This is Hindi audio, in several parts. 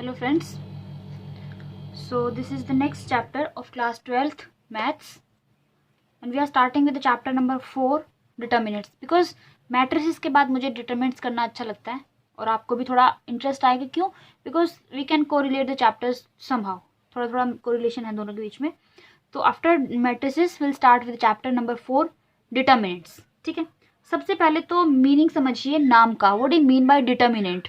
Hello friends, so this is the next chapter of class 12th maths and we are starting with the chapter number 4 determinants because matrices के बाद मुझे determinants करना अच्छा लगता है और आपको भी थोड़ा इंटरेस्ट आएगा। क्यों? Because we can correlate the chapters somehow, थोड़ा थोड़ा कोरिलेशन है दोनों के बीच में। तो after matrices will start with chapter number 4 determinants. ठीक है, सबसे पहले तो मीनिंग समझिए नाम का। What do you mean by determinant?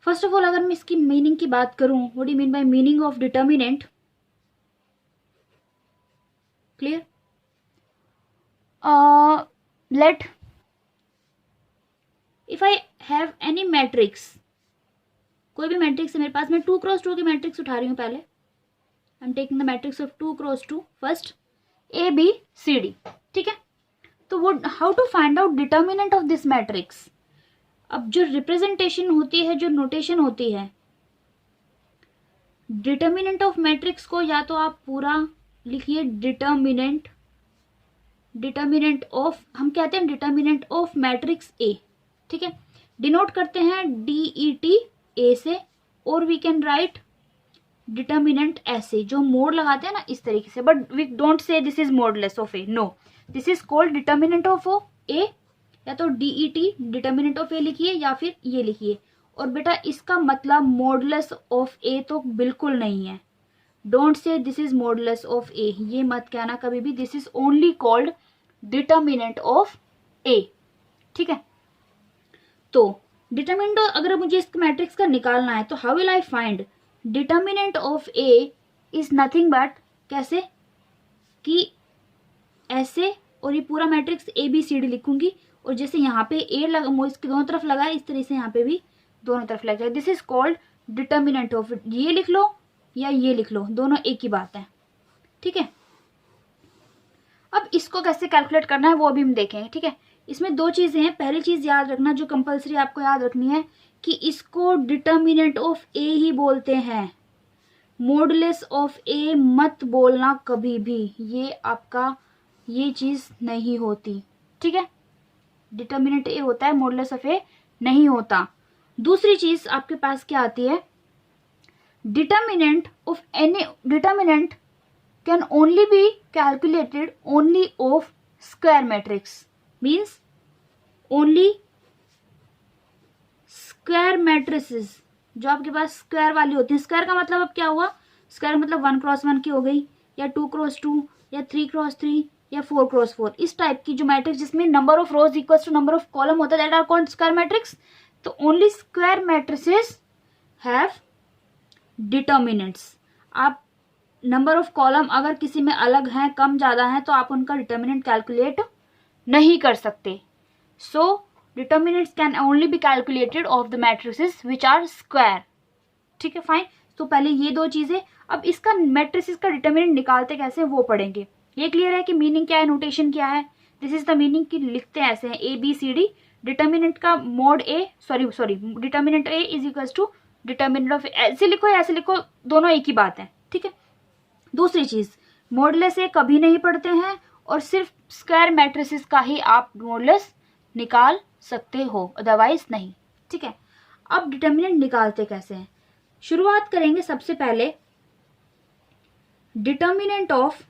First of all अगर मैं इसकी मीनिंग की बात करूं, what do you mean by meaning of determinant? Clear? Let if I have any matrix, कोई भी मैट्रिक्स है मेरे पास, मैं 2x2 की मैट्रिक्स उठा रही हूं। पहले I am taking the matrix of 2x2 first ABCD। ठीक है, तो वो how to find out determinant of this matrix? अब जो रिप्रेजेंटेशन होती है, जो नोटेशन होती है डिटर्मिनेंट ऑफ मैट्रिक्स को, या तो आप पूरा लिखिए डिटर्मिनेंट ऑफ, हम कहते हैं डिटर्मिनेंट ऑफ मैट्रिक्स A। ठीक है, डिनोट करते हैं DET A से, और वी कैन राइट डिटर्मिनेंट ऐसे, जो मोड लगाते हैं ना इस तरीके से, but we don't say this is modulus of A। No, this is called determinant of A। या तो DET डिटर्मिनेंट ऑफ A लिखिए या फिर ये लिखिए। और बेटा इसका मतलब मॉडुलस ऑफ A तो बिल्कुल नहीं है। Don't say this is modulus of A, ये मत कहना कभी भी। This is only called determinant of A। ठीक है, तो डिटर्मिनेंट अगर मुझे इस मैट्रिक्स का निकालना है तो how will I find determinant of A is nothing but, कैसे कि ऐसे, और ये पूरा मैट्रिक्स ABCD लिखूंगी, और जैसे यहाँ पे A लगा, इसके दोनों तरफ लगा है, इस तरह से यहाँ पे भी दोनों तरफ लग जाए। This is called determinant of. ये लिख लो या ये लिख लो, दोनों एक ही बात है। ठीक है, अब इसको कैसे कैलकुलेट करना है वो अभी हम देखेंगे। ठीक है, इसमें दो चीजें हैं। पहली चीज याद रखना, जो कंपलसरी आपको याद रखनी है, कि इसको डिटर्मिनेंट ऑफ A ही बोलते हैं, मॉडुलस ऑफ A मत बोलना कभी भी, ये आपका ये चीज नहीं होती। ठीक है, डिटर्मिनेंट A होता है, मॉडुलस ऑफ A नहीं होता। दूसरी चीज आपके पास क्या आती है, determinant of any, determinant can only be calculated only of square matrix, means only square matrices जो आपके पास स्क्वायर वाली होती है। स्क्वायर का मतलब अब क्या हुआ? स्क्वायर का मतलब 1x1 की हो गई, या 2x2, या 3x3, या 4x4। इस टाइप की जो मैट्रिक्स जिसमें number of rows equal to number of column होता है, that are called square matrix. तो only square matrices have determinants. आप नंबर ऑफ कॉलम अगर किसी में अलग हैं, कम ज्यादा हैं, तो आप उनका डिटर्मिनेंट कैलकुलेट नहीं कर सकते। So determinants can only be calculated of the matrices which are square. ठीक है, फाइन। तो पहले ये दो चीजें, अब इसका मैट्रिसेस का डिटर्मिनेंट निकालते कैसे वो पढ़ेंगे। ये क्लियर है कि मीनिंग क्या है, नोटेशन क्या है? दिस इज द मीनिंग कि लिखते हैं ऐसे हैं ABCD, डिटर्मिनेंट का mod A, sorry determinant A is equals to determinant of, ऐसे लिखो या ऐसे लिखो, दोनों एक ही बात है। ठीक है, दूसरी चीज, मॉडुलस A कभी नहीं पढ़ते हैं, और सिर्फ स्क्वायर मैट्रिसेस का ही आप मॉडुलस निकाल सकते हो, अदरवाइज नहीं। ठीक है, अब डिटर्मिनेंट निकालते कैसे हैं? शुरुआत करेंगे सबसे पहले डिटर्मिनेंट ऑफ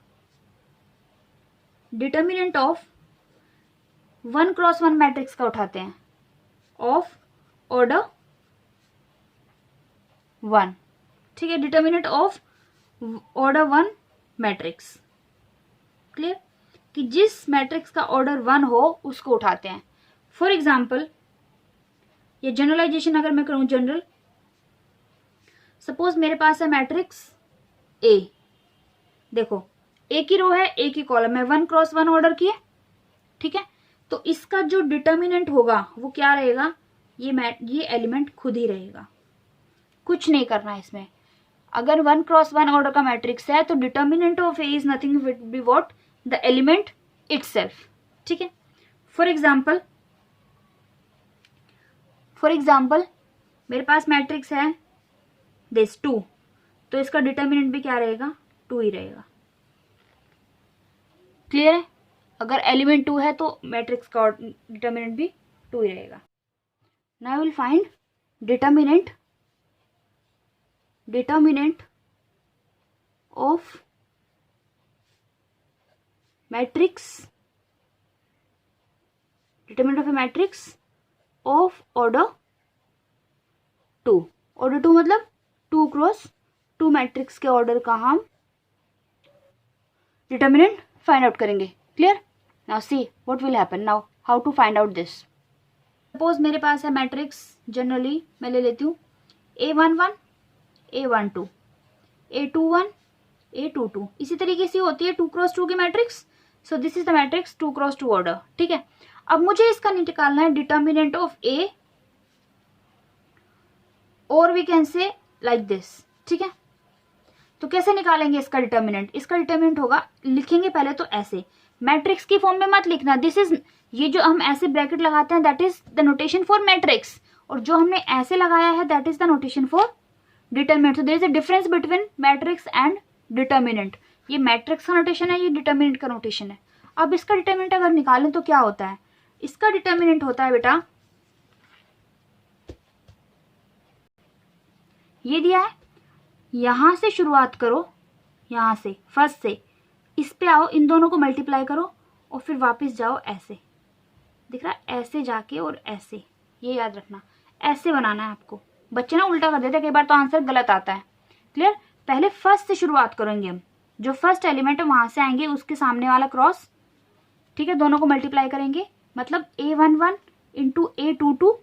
1x1 मैट्रिक्स का उठाते हैं, ऑफ ऑर्डर 1। ठीक है, determinant of order 1 matrix. Clear? कि जिस मैट्रिक्स का ऑर्डर 1 हो उसको उठाते हैं। फॉर एग्जाम्पल, ये जनरलाइजेशन अगर मैं करूं, जनरल, सपोज मेरे पास है मैट्रिक्स A। देखो, एक ही रो है, एक ही कॉलम है, 1x1 ऑर्डर की है। ठीक है, तो इसका जो डिटर्मिनेंट होगा वो क्या रहेगा? ये एलिमेंट खुद ही रहेगा, कुछ नहीं करना है इसमें। अगर 1x1 ऑर्डर का मैट्रिक्स है तो determinant of A is nothing be what, the element itself. ठीक है, फॉर एग्जाम्पल मेरे पास मैट्रिक्स है दिस 2, तो इसका डिटर्मिनेंट भी क्या रहेगा? 2 ही रहेगा। क्लियर है? अगर एलिमेंट 2 है तो मैट्रिक्स का डिटर्मिनेंट भी 2 ही रहेगा। Now will find determinant determinant of matrix of order 2. Order 2 मतलब 2x2 मैट्रिक्स के ऑर्डर का हम डिटर्मिनेंट फाइंड आउट करेंगे. Clear? Now see what will happen. Now how to find out this. Suppose मेरे पास है मैट्रिक्स, जनरली मैं ले लेती हूँ A11 A12 A21 A22. इसी तरीके से होती है 2x2 की matrix. So this is the matrix 2x2 order. ठीक है, अब मुझे इसका निकालना है डिटर्मिनेंट ऑफ A, और we can say like this. ठीक है, तो कैसे निकालेंगे इसका डिटर्मिनेंट? इसका डिटर्मिनेंट होगा, लिखेंगे पहले तो ऐसे, मैट्रिक्स की फॉर्म में मत लिखना. दिस इज, ये जो हम ऐसे ब्रैकेट लगाते हैं that is the notation for matrix, और जो हमने ऐसे लगाया है that is the notation for determinant. So there is a difference between matrix and determinant. ये मैट्रिक्स का नोटेशन है, ये डिटर्मिनेंट का नोटेशन है. अब इसका डिटर्मिनेंट अगर निकालें तो क्या होता है? इसका डिटर्मिनेंट होता है बेटा, ये दिया है, यहां से शुरुआत करो, यहां से फर्स्ट से इस पे आओ, इन दोनों को मल्टीप्लाई करो और फिर वापस जाओ ऐसे. दिख रहा है? ऐसे जाके और ऐसे, ये याद रखना, ऐसे बनाना है आपको. बच्चे ना उल्टा कर देते हैं कई बार, तो आंसर गलत आता है. क्लियर? पहले फर्स्ट से शुरुआत करेंगे हम, जो फर्स्ट एलिमेंट है वहां से आएंगे, उसके सामने वाला क्रॉस. ठीक है, दोनों को मल्टीप्लाई करेंगे, मतलब A11 इंटू A22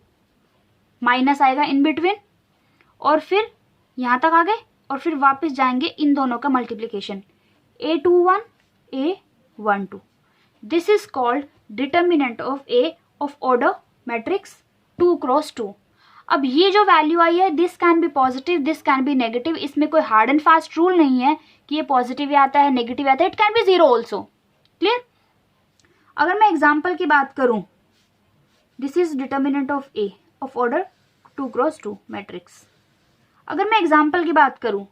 माइनस आएगा इन बिटवीन, और फिर यहां तक आ गए, और फिर वापस जाएंगे इन दोनों का multiplication, A21 A12. This is called determinant of A of order matrix 2x2. अब ये जो वैल्यू आई है, this can be positive, this can be negative. इसमें कोई हार्ड एंड फास्ट रूल नहीं है कि ये पॉजिटिव आता है, नेगेटिव आता है. It can be zero also. Clear? अगर मैं एग्जाम्पल की बात करूं, this is determinant of A of order 2x2 matrix. अगर मैं एग्जाम्पल की बात करूं,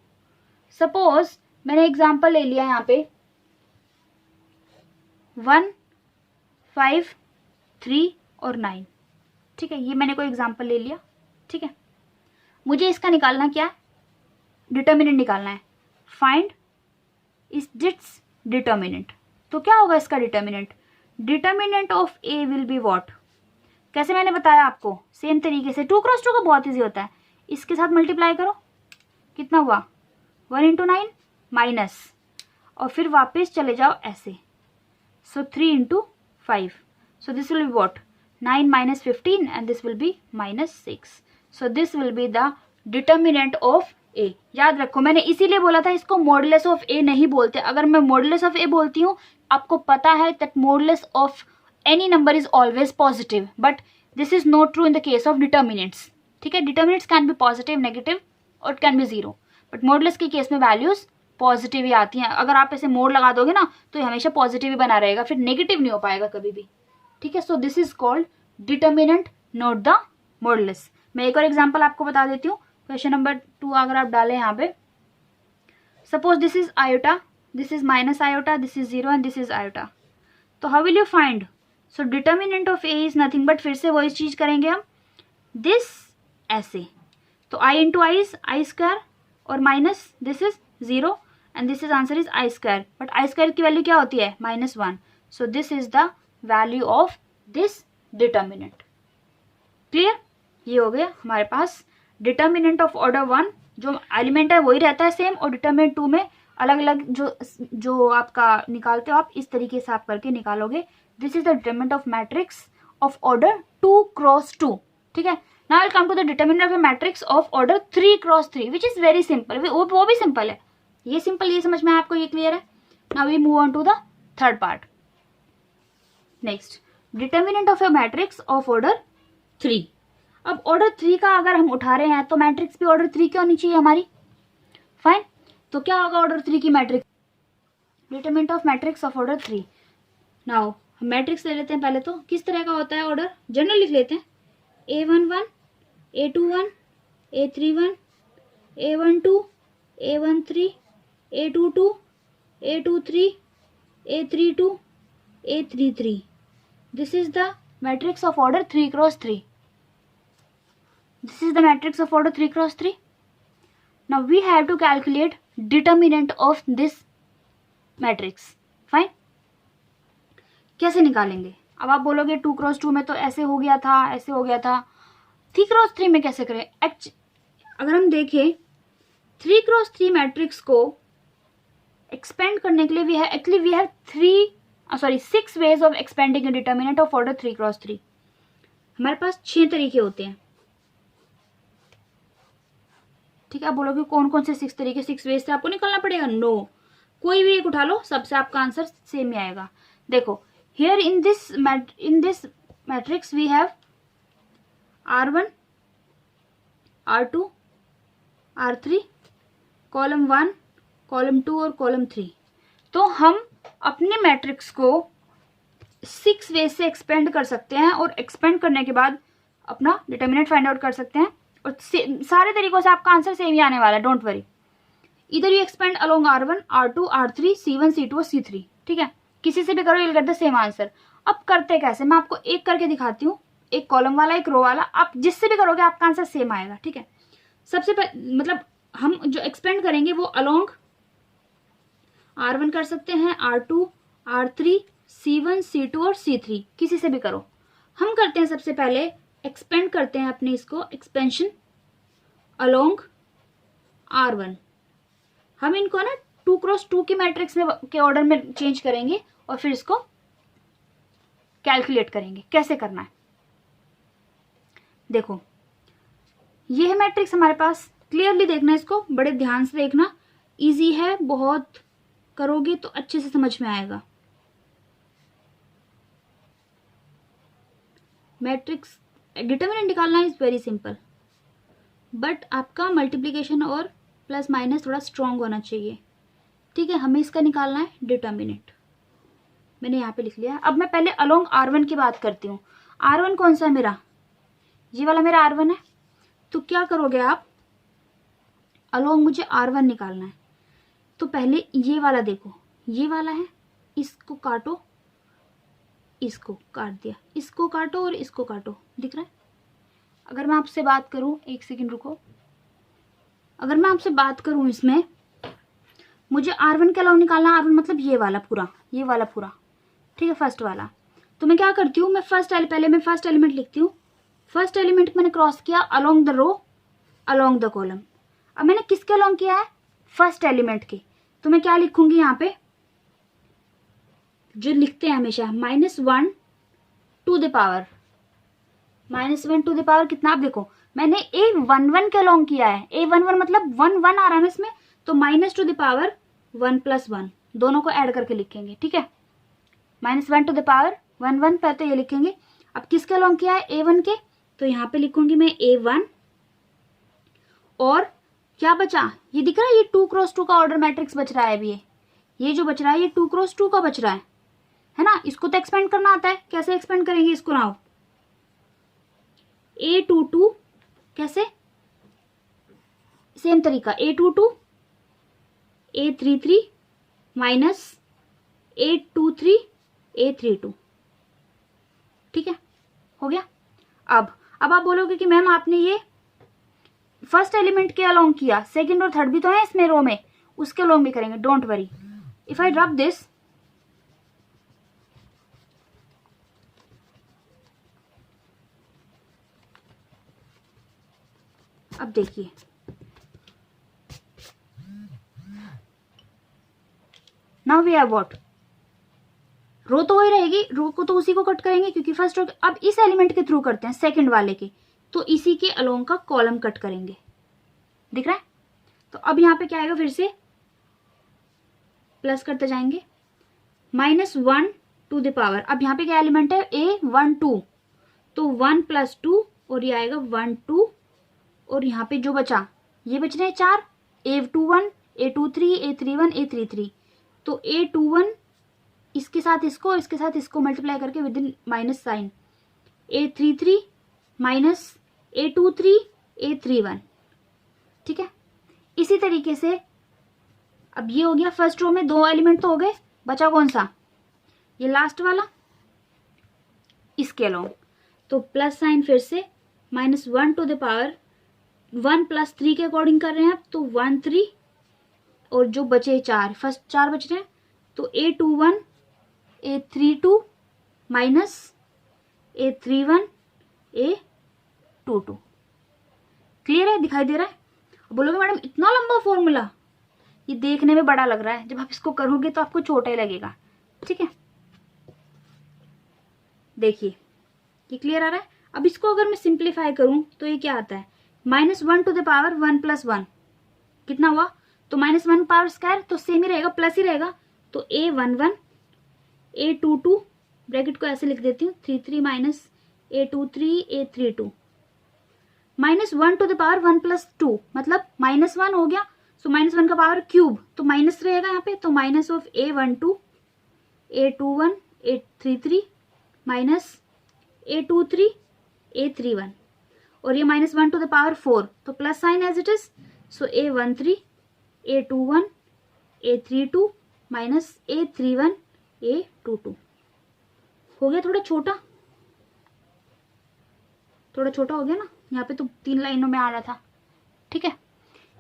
सपोज मैंने एग्जाम्पल ले लिया यहाँ पे 1 5 3 और 9. ठीक है, ये मैंने कोई एग्जाम्पल ले लिया. ठीक है, मुझे इसका निकालना क्या है? डिटर्मिनेंट निकालना है. Find is its determinant. तो क्या होगा इसका determinant? Determinant of A will be what? कैसे मैंने बताया आपको, सेम तरीके से 2x2 का बहुत इजी होता है. इसके साथ मल्टीप्लाई करो, कितना हुआ 1 इंटू 9 माइनस, और फिर वापस चले जाओ ऐसे. सो 3 into 5. So this will be what 9 minus 15 and this will B minus 6. So this will be the determinant of A. याद रखो, मैंने इसीलिए बोला था इसको मॉडुलस ऑफ A नहीं बोलते. अगर मैं मॉडुलस ऑफ A बोलती हूँ, आपको पता है that modulus of any number is always positive, but this is not true in the case of determinants. ठीक है, determinants can be positive, negative और it can be zero, but modulus के केस में वैल्यूज पॉजिटिव ही आती हैं. अगर आप ऐसे मोड लगा दोगे ना तो ये हमेशा पॉजिटिव ही बना रहेगा, फिर नेगेटिव नहीं हो पाएगा कभी भी. ठीक है, so this is called determinant, not the modulus. मैं एक और एग्जांपल आपको बता देती हूँ. क्वेश्चन नंबर 2 अगर आप डालें यहाँ पे, suppose this is iota, this is minus iota, this is 0 and this is iota. तो how will you find? So determinant of A is nothing but, फिर से वही चीज करेंगे हम, दिस ऐसे. तो I into I is I square, और minus this is 0 and this is answer is I square, but I square की वैल्यू क्या होती है -1. So this is the value of this determinant. Clear? ये हो गया हमारे पास डिटर्मिनेंट ऑफ ऑर्डर 1. जो एलिमेंट है वही रहता है सेम, और डिटर्मिनेंट 2 में अलग अलग जो आपका निकालते हो आप, इस तरीके से आप करके निकालोगे. This is the determinant of matrix of order 2x2. ठीक है, now I'll come to the determinant of a matrix of order 3x3, which is very simple. वो भी सिंपल है, ये सिंपल, ये समझ में आपको, ये क्लियर है. now we move on to the third part. next, determinant of a matrix of order 3. अब ऑर्डर 3 का अगर हम उठा रहे हैं तो मैट्रिक्स भी ऑर्डर 3 की होनी चाहिए हमारी. फाइन, तो क्या होगा ऑर्डर 3 की matrix? Determinant of matrix of order 3. Now हम मैट्रिक्स ले लेते हैं पहले. तो किस तरह का होता है ऑर्डर, जनरल लिख लेते हैं. A11 A21 A31 A12 A13 A22 A23 A32 A33. This is the matrix of order 3x3. This is the matrix of order 3x3. Now we have to calculate determinant of this matrix. Fine, कैसे निकालेंगे? अब आप बोलोगे 2x2 में तो ऐसे हो गया था, ऐसे हो गया था, 3x3 में कैसे करें? अगर हम देखें 3x3 मैट्रिक्स को एक्सपेंड करने के लिए we have 6 ways of expanding a determinant of order 3x3। हमारे पास 6 तरीके होते हैं। ठीक है, आप बोलोगे कौन कौन से 6 तरीके, 6 वेज से आपको निकलना पड़ेगा? नो, कोई भी एक उठा लो, सबसे आपका आंसर सेम ही आएगा। देखो, here in this matrix we have R1, R2, R3, column 1, column 2 और कॉलम 3। तो हम अपने मैट्रिक्स को 6 वेज से एक्सपेंड कर सकते हैं और एक्सपेंड करने के बाद अपना डिटर्मिनेंट फाइंड आउट कर सकते हैं। और सारे तरीकों से आपका आंसर सेम ही आने वाला है, डोंट वरी। इधर you expand along R1, R2, R3, C1, C2 और C3। ठीक है, किसी से भी करो, you'll get the same answer. अब करते कैसे, मैं आपको एक करके दिखाती हूँ, एक कॉलम वाला, एक रो वाला। आप जिससे भी करोगे आपका आंसर सेम आएगा। ठीक है, सबसे मतलब हम जो एक्सपेंड करेंगे वो अलोंग R1 कर सकते हैं, R2, R3, C1, C2 और C3, किसी से भी करो। हम करते हैं सबसे पहले एक्सपेंड करते हैं अपने इसको, एक्सपेंशन अलोंग R1। हम इनको ना 2x2 की मैट्रिक्स में के ऑर्डर में चेंज करेंगे और फिर इसको कैलकुलेट करेंगे कैसे करना है। देखो, ये है मैट्रिक्स हमारे पास, क्लियरली देखना, इसको बड़े ध्यान से देखना, इजी है, बहुत करोगे तो अच्छे से समझ में आएगा। मैट्रिक्स डिटर्मिनेंट निकालना इज वेरी सिंपल, बट आपका मल्टीप्लिकेशन और प्लस माइनस थोड़ा स्ट्रॉन्ग होना चाहिए। ठीक है, हमें इसका निकालना है डिटर्मिनेंट। मैंने यहाँ पे लिख लिया। अब मैं पहले अलोंग R1 की बात करती हूँ। R1 कौन सा है मेरा? ये वाला मेरा R1 है। तो क्या करोगे आप, अलोंग मुझे R1 निकालना है, तो पहले ये वाला देखो, ये वाला है, इसको काटो, इसको काट दिया, इसको काटो और इसको काटो, दिख रहा है? अगर मैं आपसे बात करूं, एक सेकंड रुको, अगर मैं आपसे बात करूं इसमें, मुझे R1 के अलावा निकालना, R1 मतलब ये वाला पूरा, ये वाला पूरा। ठीक है, फर्स्ट वाला। तो मैं क्या करती हूँ, पहले मैं फर्स्ट एलिमेंट लिखती हूँ। फर्स्ट एलिमेंट मैंने क्रॉस किया along the row, along the column. अब मैंने किसके अलोंग किया है? फर्स्ट एलिमेंट के। तो मैं क्या लिखूंगी यहाँ पे, जो लिखते हैं हमेशा, -1 to the power, -1 to the power कितना? आप देखो, मैंने A11 के अलोंग किया है। A11 मतलब 1 1 आ रहा है ना इसमें, तो -2 द पावर 1 + 1, दोनों को ऐड करके लिखेंगे। ठीक है, -1 टू द पावर 1 1 पहले तो ये लिखेंगे। अब किसके अलोंग किया है? A1 के, तो यहाँ पे लिखूंगी मैं A1। और क्या बचा? ये दिख रहा है, ये 2x2 का ऑर्डर मैट्रिक्स बच रहा है अभी। ये जो बच रहा है ये 2x2 का बच रहा है ना? इसको तो एक्सपेंड करना आता है। कैसे एक्सपेंड करेंगे इसको? नाउ A22 कैसे? सेम तरीका, A22 A33 minus A23 A32। ठीक है, हो गया। अब आप बोलोगे कि मैम आपने ये फर्स्ट एलिमेंट के अलोंग किया, सेकंड और थर्ड भी तो है इसमें रो में, उसके अलोंग भी करेंगे। Don't worry, if I rub this, अब देखिए, नाउ वी हैव व्हाट, रो तो वही रहेगी, रो को तो उसी को कट करेंगे क्योंकि फर्स्ट रो। अब इस एलिमेंट के थ्रू करते हैं, सेकंड वाले के, तो इसी के अलोंग का कॉलम कट करेंगे। दिख रहा है? तो अब यहाँ पे क्या आएगा, फिर से प्लस करते जाएंगे, -1 टू द पावर। अब यहाँ पे क्या एलिमेंट है? A12, तो 1 + 2 और ये आएगा 1 2, और यहाँ पे जो बचा, ये बच रहे हैं 4, A21 A23 A31 A33। तो A21 इसके साथ इसको और इसके साथ इसको मल्टीप्लाई करके with in minus sign, A33 minus A23 A31। ठीक है, इसी तरीके से अब ये हो गया। फर्स्ट रो में 2 एलिमेंट तो हो गए, बचा कौन सा? ये लास्ट वाला, इसके अलोंग। तो प्लस साइन फिर से, -1 टू द पावर 1+3 के अकॉर्डिंग कर रहे हैं आप, तो 1 3 और जो बचे 4, फर्स्ट 4 बच रहे हैं, तो A21 A32 minus A31 A22। Clear है, दिखाई दे रहा है? बोलोगे मैडम इतना लंबा फॉर्मूला, ये देखने में बड़ा लग रहा है, जब आप इसको करोगे तो आपको छोटा ही लगेगा। ठीक है, देखिए ये क्लियर आ रहा है। अब इसको अगर मैं सिंप्लीफाई करूं तो ये क्या आता है, -1 टू द पावर 1 + 1 कितना हुआ, तो -1 पावर स्क्वायर, तो सेम ही रहेगा, प्लस ही रहेगा, तो A11 A22 ब्रैकेट को ऐसे लिख देती हूँ 33 minus A23 A32 -1 to the power 1 + 2 मतलब -1 हो गया, सो -1 का पावर क्यूब, तो माइनस रहेगा यहाँ पे, तो minus of A12 A21 A33 minus A23 A31 और ये -1 टू द पावर 4, तो plus sign as it is, so A13 A21 A32 minus A31 A22। हो गया थोड़ा छोटा हो गया ना, यहाँ पे तो 3 लाइनों में आ रहा था। ठीक है,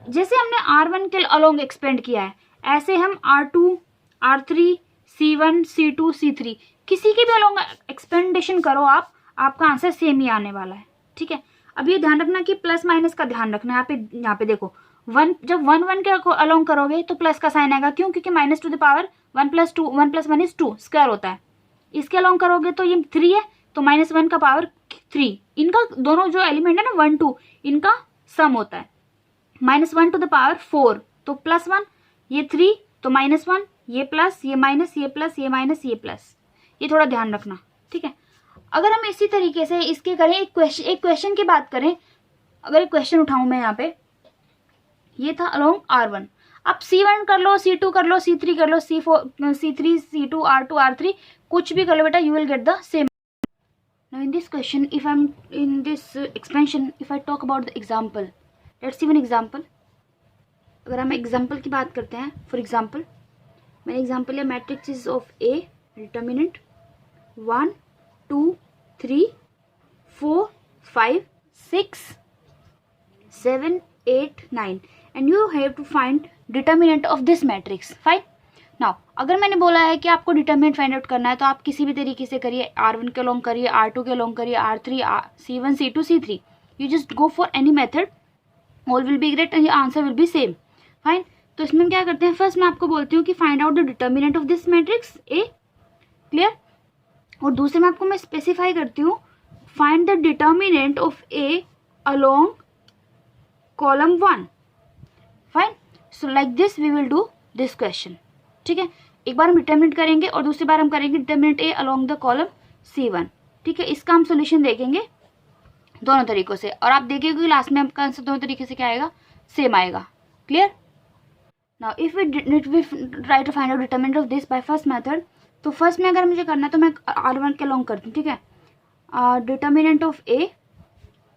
जैसे हमने R1 के अलोंग एक्सपेंड किया है, ऐसे हम R2 R3 C1 C2 C3 किसी के भी अलोंग एक्सपेंडेशन करो आप, आपका आंसर सेम ही आने वाला है। ठीक है, अब ये ध्यान रखना कि प्लस माइनस का ध्यान रखना है। यहाँ पे देखो 1, जब 1 के अलोंग करोगे तो प्लस का साइन आएगा, क्यों, क्योंकि minus two the power 1 + 2 1 + 1 = 2 square होता है। इसके अलोंग करोगे तो ये 3 है, तो -1 का पावर 3, इनका दोनों जो एलिमेंट है ना 1 2 इनका सम होता है, -1 टू द पावर 4 तो +1, ये 3 तो -1, ये प्लस ये माइनस ये प्लस ये माइनस ये प्लस, ये थोड़ा ध्यान रखना। ठीक है, अगर हम इसी तरीके से इसके करें, एक क्वेश्चन की बात करें, अगर एक क्वेश्चन उठाऊं मैं यहाँ पे, ये था अलोंग R1, आप C1 कर लो, C2 कर लो, C3 कर लो, C4 C3 C2 R2 R3 कुछ भी कर लो बेटा, you will get the same. Now in this question, if I'm in this expansion, if I talk about the example, let's see one example. अगर हम एग्जाम्पल की बात करते हैं, फॉर एग्जाम्पल मैंने एग्जाम्पल लिया, matrix is of A, determinant 1 2 3 4 5 6 7 8 9 and you have to find determinant of this matrix. Fine. Now अगर मैंने बोला है कि आपको डिटर्मिनेंट फाइंड आउट करना है, तो आप किसी भी तरीके से करिए, R1 के अलोंग करिए, R2 के अलोंग करिए, R3 C1 C2 C3, you just go for any method, all will be great and answer will be same. Fine, तो इसमें हम क्या करते हैं, फर्स्ट मैं आपको बोलती हूँ कि find out the determinant of this matrix A, clear, और दूसरे में आपको मैं स्पेसिफाई करती हूँ find the determinant of A along column 1। Fine, so like this we will do this question. ठीक है, एक बार हम डिटर्मिनेंट करेंगे और दूसरी बार हम करेंगे determinant A along the column C1। ठीक है, इसका हम सोल्यूशन देखेंगे दोनों तरीकों से, और आप देखिएगा कि लास्ट में आपका आंसर दोनों तरीके से क्या आएगा, सेम आएगा। Clear. Now if we try to find out determinant of this by first method, तो फर्स्ट में अगर मुझे करना है तो मैं R1 के अलोंग करती हूँ। ठीक है, determinant of A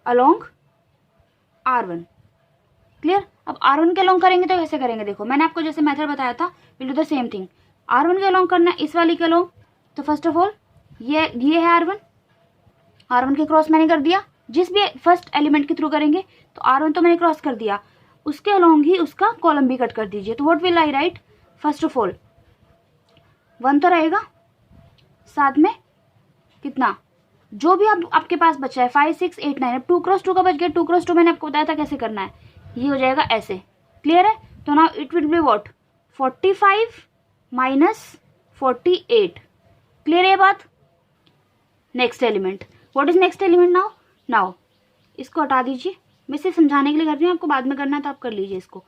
along R1। Clear, अब R1 के अलोंग करेंगे तो कैसे करेंगे, देखो मैंने आपको जैसे मेथड बताया था, will do the same thing. R1 के अलोंग करना है इस वाली के अलोंग, तो फर्स्ट ऑफ ऑल ये है R1 के क्रॉस मैंने कर दिया, जिस भी फर्स्ट एलिमेंट के थ्रू करेंगे तो R1 तो मैंने क्रॉस कर दिया, उसके अलोंग ही उसका कॉलम भी कट कर दीजिए। तो what will I right, first of all 1 तो रहेगा, साथ में कितना जो भी आपके पास बचा है 5 6 8 9, अब 2 क्रॉस 2 का बच गया, 2 क्रॉस 2 मैंने आपको बताया था कैसे करना है, ये हो जाएगा ऐसे। क्लियर है, तो now it will be what 45 minus 48। Clear है बात। Next element, what is next element now इसको हटा दीजिए, मैं सिर्फ समझाने के लिए कर रही हूँ, आपको बाद में करना है तो आप कर लीजिए इसको।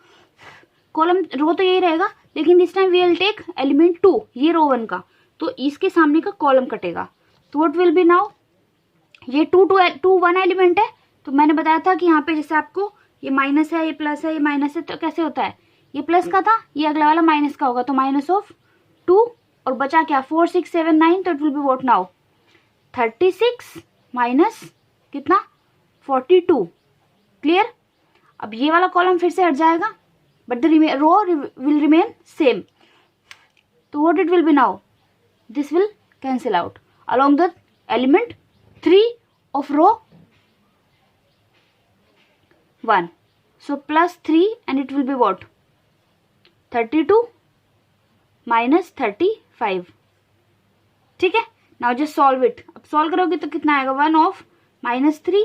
कॉलम रो तो यही रहेगा, लेकिन this time we will take element 2, ये रो 1 का, तो इसके सामने का कॉलम कटेगा, तो व्हाट विल बी नाउ, ये 2 1 एलिमेंट है, तो मैंने बताया था कि यहाँ पे जैसे आपको ये माइनस है, ये प्लस है, ये माइनस है, तो कैसे होता है, ये प्लस का था, ये अगला वाला माइनस का होगा, तो माइनस ऑफ 2 और बचा क्या 4 6 7 9, तो it will be what now 36 minus कितना 42। क्लियर, अब ये वाला कॉलम फिर से हट जाएगा, but the row will remain same, तो what it will be now, this will cancel out along the element 3 of row 1। So +3 and it will be what 32 minus 35. ठीक है, नाउ जस्ट सॉल्व इट. अब सॉल्व करोगे तो कितना आएगा, 1 ऑफ -3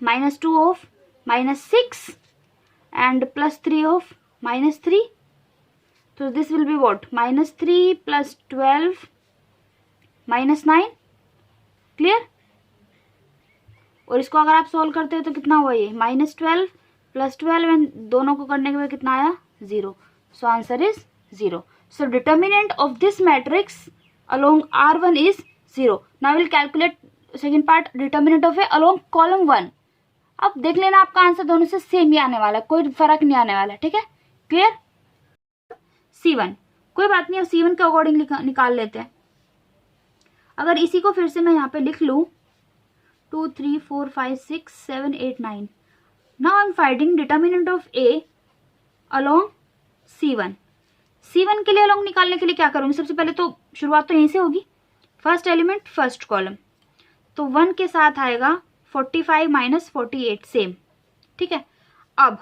-2 ऑफ -6 एंड +3 ऑफ -3. तो this will be what -3 + 12 -9. Clear. और इसको अगर आप सॉल्व करते हो तो कितना हुआ, ये -12 + 12 एंड दोनों को करने के बाद कितना आया 0. So answer is 0. So determinant of this matrix along R1 is 0. Now we'll calculate second part, determinant of A along column 1. अब देख लेना आपका आंसर दोनों से सेम ही आने वाला है, कोई फर्क नहीं आने वाला है. ठीक है, क्लियर. C1 कोई बात नहीं, अब C1 के अकॉर्डिंग निकाल लेते हैं. अगर इसी को फिर से मैं यहाँ पे लिख लूँ 2 3 4 5 6 7 8 9. Now I am finding determinant of A along C1. C1 के लिए अलॉन्ग निकालने के लिए क्या करूंगी, सबसे पहले तो शुरुआत तो यहीं से होगी. फर्स्ट एलिमेंट फर्स्ट कॉलम, तो 1 के साथ आएगा 45 - 48 सेम. ठीक है, अब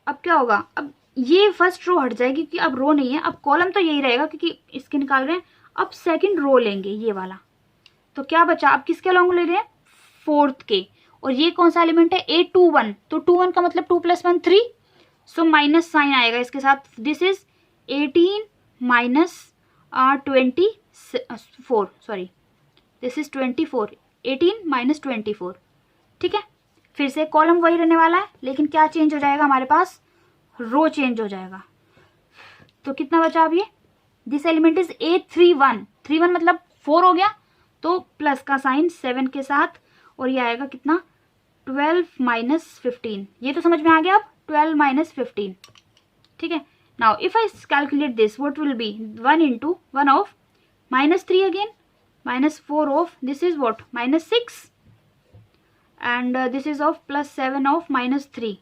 क्या होगा, अब ये फर्स्ट रो हट जाएगी क्योंकि अब रो नहीं है, अब कॉलम तो यही रहेगा क्योंकि इसके निकाल रहे हैं. अब सेकंड रो लेंगे ये वाला, तो क्या बचा, अब किसके अलॉन्ग ले रहे हैं, फोर्थ के. और ये कौन सा एलिमेंट है, A21, तो 21 का मतलब 2 + 1 3. सो माइनस साइन आएगा इसके साथ. This is 18 - 24, sorry this is 24, 18 - 24. ठीक है, फिर से कॉलम वही रहने वाला है, लेकिन क्या चेंज हो जाएगा हमारे पास, रो चेंज हो जाएगा. तो कितना बचा अब ये, दिस एलिमेंट इज A31. 31 मतलब 4 हो गया, तो प्लस का साइन 7 के साथ, और ये आएगा कितना 12 - 15. ये तो समझ में आ गया. अब 12 - 15. ठीक है, now if I calculate this what will be 1 × 1 of -3 again -4 of this is what -6 and this is of +7 of -3.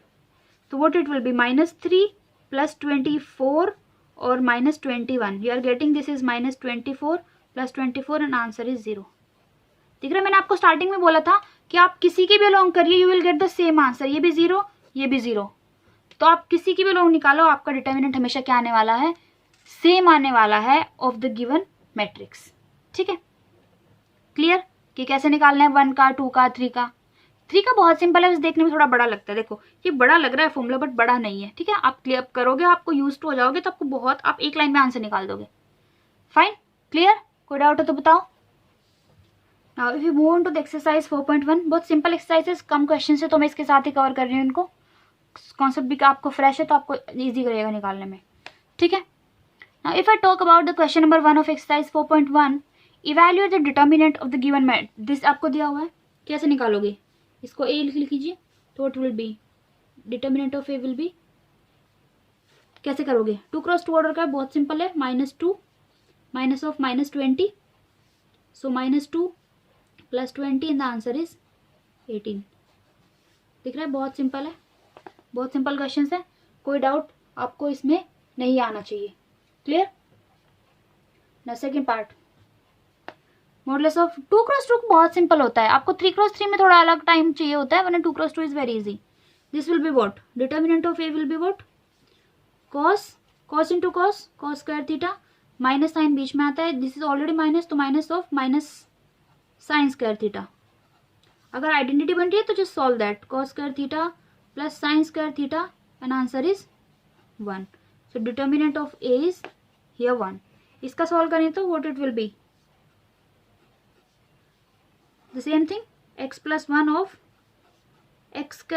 तो व्हाट इट विल बी -3 + 24 और -21. You are getting this is -24 + 24 and answer is 0. दिख रहा है, मैंने आपको स्टार्टिंग में बोला था कि आप किसी की भी अलॉन्ग करिए you will get the same answer. ये भी 0, ये भी 0. तो आप किसी की भी अलॉन्ग निकालो, आपका डिटर्मिनेंट हमेशा क्या आने वाला है, सेम आने वाला है ऑफ द गिवन मैट्रिक्स. ठीक है, क्लियर कि कैसे निकालना है 1 का, 2 का, 3 का. 3 का बहुत सिंपल है, बस देखने में थोड़ा बड़ा लगता है. देखो ये बड़ा लग रहा है फॉर्मूला, बट बड़ा नहीं है. ठीक है, आप क्लियर करोगे, आपको यूज टू हो जाओगे, तो आपको बहुत, आप एक लाइन में आंसर निकाल दोगे. Fine, clear. कोई डाउट है तो बताओ. Now if you move on to the exercise 4.1, बहुत सिंपल एक्सरसाइजेस, कम क्वेश्चन है, तो मैं इसके साथ ही कवर कर रही हूँ इनको. कॉन्सेप्ट भी आपको फ्रेश है तो आपको इजी करेगा निकालने में. ठीक है, now if I talk about the question number 1 of exercise 4.1, evaluate the determinant of the given mat. This आपको दिया हुआ है, कैसे निकालोगे, इसको ए लिख लीजिए. तो what will be determinant of A will B, कैसे करोगे, 2 × 2 ऑर्डर का, बहुत सिंपल है. -2 minus of -20, so -2 + 20 and the answer is 18. दिख रहा है, बहुत सिंपल है, बहुत सिंपल क्वेश्चन है. कोई डाउट आपको इसमें नहीं आना चाहिए. क्लियर. ना सेकेंड पार्ट, मॉडुलस ऑफ 2 × 2 बहुत सिंपल होता है. आपको 3 × 3 में थोड़ा अलग टाइम चाहिए होता है, वरना 2 × 2 is very easy. This will be what, determinant of A will be what, cos × cos square theta, minus sine बीच में आता है. दिस इज ऑलरेडी माइनस, तो minus of sine square theta. अगर आइडेंटिटी बन रही है तो just solve that, cos square theta + sine square theta and answer is 1. So determinant of A is here 1. इसका सॉल्व करें तो what it will be, the same thing, x + 1 of x²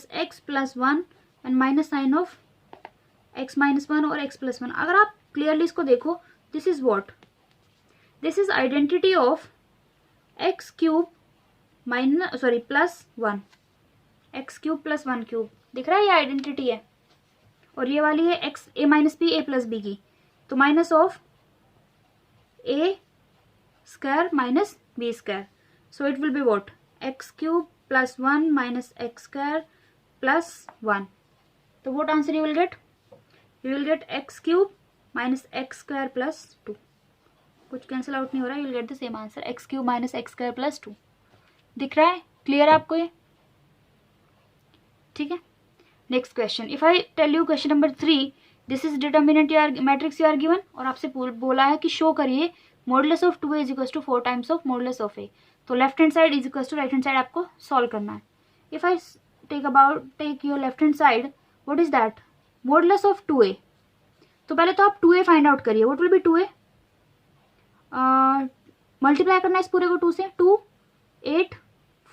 - x + 1 and minus sign of x - 1 और x + 1. अगर आप क्लियरली इसको देखो, this is what, this is identity of x³ +1, x³ + 1³. दिख रहा है, ये आइडेंटिटी है. और ये वाली है x a - b a + b की, तो minus of a² - b². So it will be what, x³ + 1 - x² + 1. तो what answer you will get, you will get x³ - x² + 2. कुछ कैंसिल आउट नहीं हो रहा है, you will get the same answer, x³ - x² + 2. दिख रहा है, क्लियर है आपको ये. ठीक है। Next question, if I tell you question number 3, this is determinant matrix you are given, और आपसे बोला है कि शो करिए modulus of 2a is equals to 4 times of modulus of a। तो left hand side is equals to right hand side आपको सॉल्व करना है। If I take your left hand side, what is that, modulus of 2a। तो पहले तो आप 2a फाइंड आउट करिए, what will be 2a, multiply करना है इस पूरे को 2 से, 2 8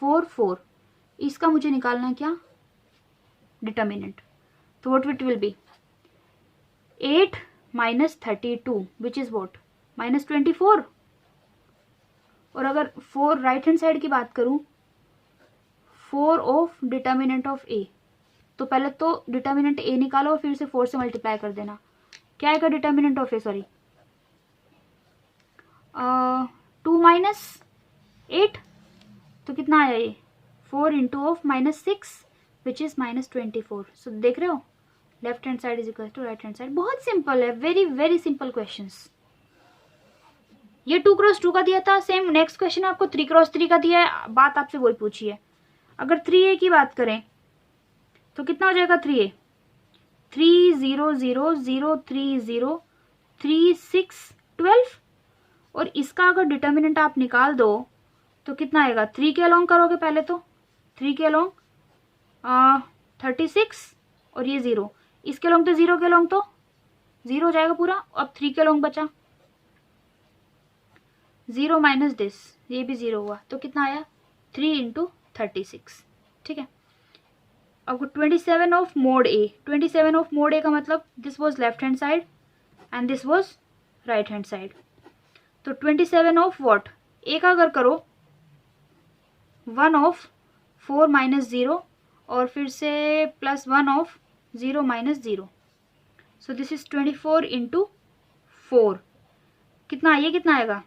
4 4, इसका मुझे निकालना है क्या, डिटर्मिनेंट। तो what it will B 8 minus 32 which is what minus 24। और अगर 4 राइट हैंड साइड की बात करूं, 4 ऑफ डिटर्मिनेंट ऑफ a, तो पहले तो डिटर्मिनेंट a निकालो और फिर से 4 से मल्टीप्लाई कर देना। क्या आएगा determinant of a, sorry 2 minus 8, तो कितना आया ये 4 into of minus 6 which is minus 24। So देख रहे हो left hand side is equal to right hand side. बहुत सिंपल है, वेरी वेरी सिंपल क्वेश्चंस। ये 2 क्रॉस 2 का दिया था, सेम नेक्स्ट क्वेश्चन आपको 3 क्रॉस 3 का दिया है। बात आपसे वही पूछी है। अगर 3a की बात करें तो कितना हो जाएगा 3a, 3 0 0 0 3 0 3 6 12। और इसका अगर डिटर्मिनेंट आप निकाल दो तो कितना आएगा, 3 के अलोंग करोगे पहले तो 3 के अलोंग 36 और ये 0, इसके अलोंग तो 0 के अलोंग तो 0 हो जाएगा पूरा। अब 3 के अलोंग बचा 0 माइनस दिस, ये भी 0 हुआ, तो कितना आया 3 इंटू 36। ठीक है। अब 27 of mod A, 27 of mod A का मतलब this was left hand side and this was right hand side. तो 27 ऑफ वॉट, ए का अगर करो 1 ऑफ 4 माइनस 0 और फिर से plus 1 of 0 minus 0, so this is 24 into 4। कितना, ये कितना आएगा,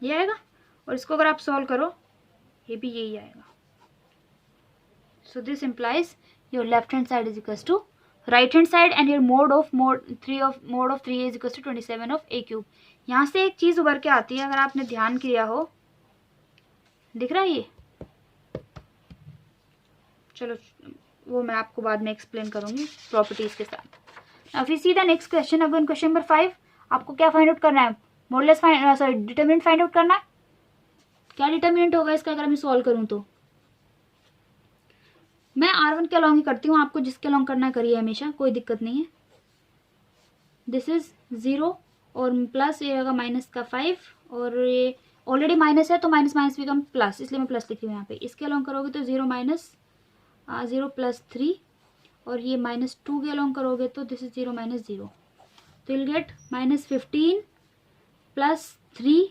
ये आएगा। और इसको अगर आप सॉल्व करो ये भी यही आएगा। So this implies your left hand side is equals to right hand side and your mod of 3 is equals to 27 of a cube. यहाँ से एक चीज उभर के आती है, अगर आपने ध्यान किया हो, दिख रहा है ये, चलो वो मैं आपको बाद में एक्सप्लेन करूंगी प्रॉपर्टीज के साथ। अब फिर सीधा नेक्स्ट क्वेश्चन। अब क्वेश्चन नंबर 5 आपको क्या फाइंड आउट करना है, मॉडुलस डिटर्मिनेंट फाइंड आउट करना है। क्या डिटर्मिनेंट होगा इसका अगर मैं सॉल्व करूं तो, मैं R1 के अलॉन्ग ही करती हूँ, आपको जिसके अलॉन्ग करना करिए हमेशा, कोई दिक्कत नहीं है। दिस इज 0 और प्लस ये होगा माइनस का 5, और ये ऑलरेडी माइनस है तो माइनस माइनस बिकम प्लस, इसलिए मैं प्लस लिखी हूँ यहाँ पे। इसके अलॉन्ग करोगे तो 0 माइनस 0 प्लस 3, और ये माइनस 2 के अलॉन्ग करोगे तो दिस इज 0 माइनस 0, तो विल गेट माइनस 15 प्लस 3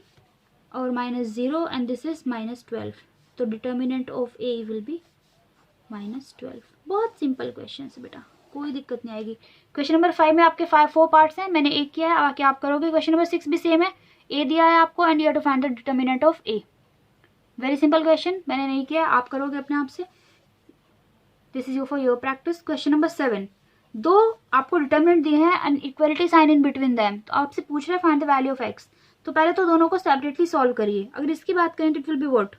और minus 0 and this is minus 12। तो determinant of A will B minus 12। बहुत सिंपल क्वेश्चन है बेटा, कोई दिक्कत नहीं आएगी। क्वेश्चन नंबर 5 में आपके 4 पार्ट्स हैं, मैंने एक किया है, आके आप करोगे। क्वेश्चन नंबर 6 भी सेम है, ए दिया है आपको and you have to find the determinant of A. Very simple question, मैंने नहीं किया, आप करोगे अपने आप से। This is for your practice. Question number 7, दो आपको डिटर्मिनेंट दिए हैं and equality sign in between them, तो आपसे पूछ रहे हैं find the value of x. तो पहले तो दोनों को सेपरेटली सॉल्व करिए। अगर इसकी बात करें तो it will be what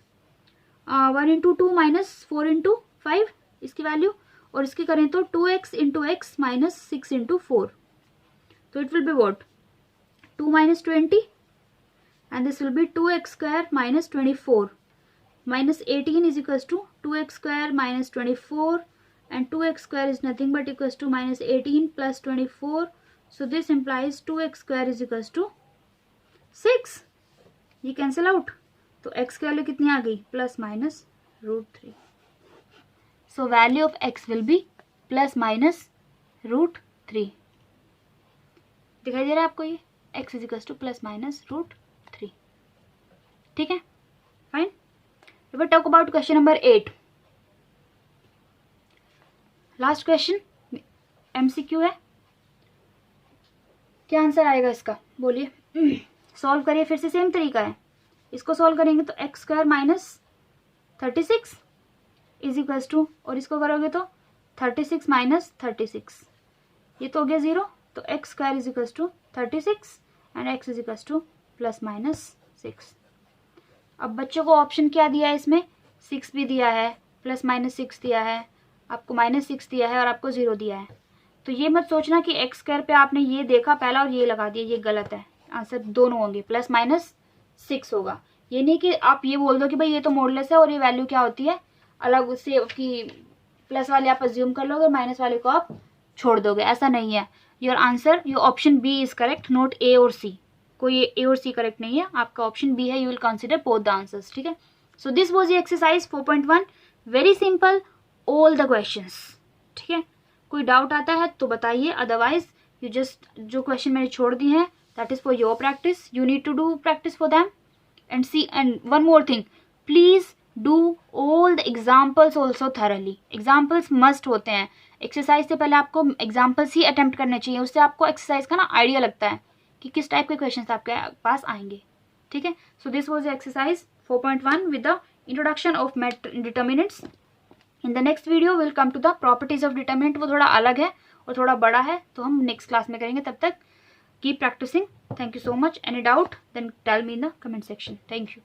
1 into 2 minus 4 into 5 इसकी वैल्यू, और इसकी करें तो 2x into x minus 6 into 4, तो it will be what 2 minus 20 and this will be 2x square minus 24 minus 18 is equals to 2x square minus 24 and 2x square is nothing but equals to minus 18 plus 24, so this implies 2x square is equals to 6। ये कैंसिल आउट, तो x की वैल्यू कितनी आ गई, plus minus √3। So value of x will be plus minus √3। दिखाई दे रहा है आपको ये, x is equals to plus minus √3। ठीक है, fine. We talk about question number 8। Last question MCQ है, क्या आंसर आएगा इसका बोलिए। सॉल्व करिए, फिर से सेम तरीका है। इसको सॉल्व करेंगे तो x square minus 36 is equals to, और इसको करोगे तो 36 माइनस 36, ये तो हो गया 0, तो x square is equals to 36 and x is equals to plus minus 6। अब बच्चों को ऑप्शन क्या दिया है इसमें, 6 भी दिया है, +-6 दिया है, आपको -6 दिया है और आपको 0 दिया है। तो ये मत सोचना कि एक्स स्क्वायर पे आपने ये देखा पहला और ये लगा दिया, ये गलत है। आंसर दोनों होंगे, +-6 होगा। ये नहीं कि आप ये बोल दो कि भाई ये तो मॉडुलस है और ये वैल्यू क्या होती है अलग उससे, कि प्लस वाले आप अज्यूम कर लोगे, माइनस वाले को आप छोड़ दोगे, ऐसा नहीं है। Your answer, your option B is correct, not A और सी। कोई ए और सी करेक्ट नहीं है, आपका ऑप्शन बी है। You will consider both the answers, ठीक है। So this was the exercise 4.1, very simple, all the questions, ठीक है। कोई डाउट आता है तो बताइए, अदरवाइज यू जस्ट, जो क्वेश्चन मैंने छोड़ दिए हैं that is for your practice, you need to do practice for them and see. And one more thing, please do all the examples also thoroughly. Examples must होते हैं, एक्सरसाइज से पहले आपको एग्जाम्पल्स ही अटेम्प्ट करने चाहिए, उससे आपको एक्सरसाइज का ना आइडिया लगता है कि किस टाइप के क्वेश्चंस आपके पास आएंगे, ठीक है। So this was exercise 4.1 with the introduction of determinants. In the next video will come to the properties of determinant, वो थोड़ा अलग है और थोड़ा बड़ा है, तो हम नेक्स्ट क्लास में करेंगे। तब तक keep practicing. Thank you so much. Any doubt then tell me in the comment section. Thank you.